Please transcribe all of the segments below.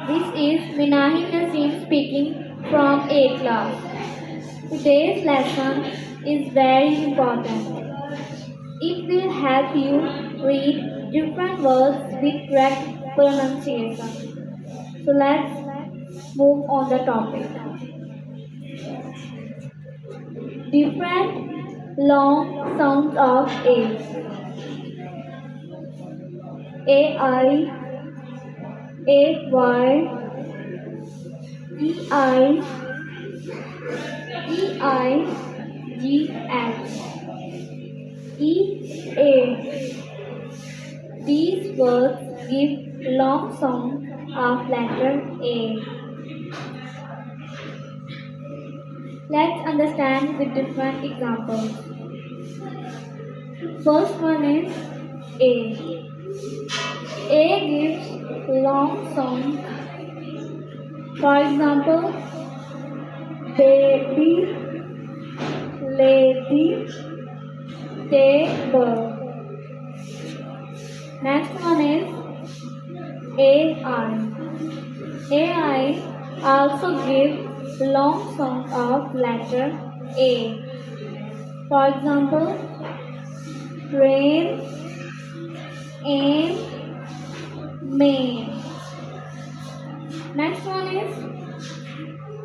This is Minahi Naseem speaking from A class. Today's lesson is very important. It will help you read different words with correct pronunciation. So let's move on the topic. Different long sounds of A. A-I, A-Y, E-I, E-I-G-H, E-A. These words give long sound of letter A. Let's understand with different examples. First one is A. A gives long sound. For example, baby, lady, table. Next one is AI. AI also gives long sound of letter A. For example, rain, aim, main. Next one is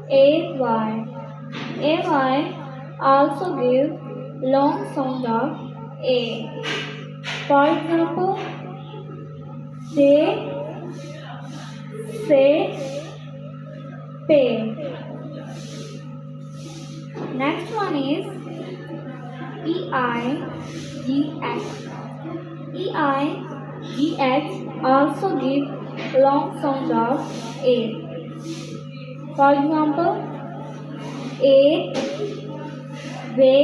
AY. AY also gives long sound of A. For example, they, say, pay. Next one is EIGH. EIGH also gives long sound of A. For example, a, way,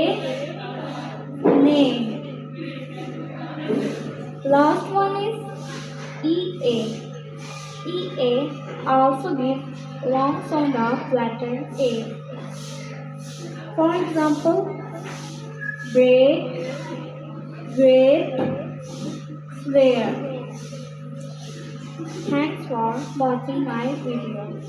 name. Last one is EA. EA also gives long sound of letter A. For example, break, great, swear. Thanks for watching my video.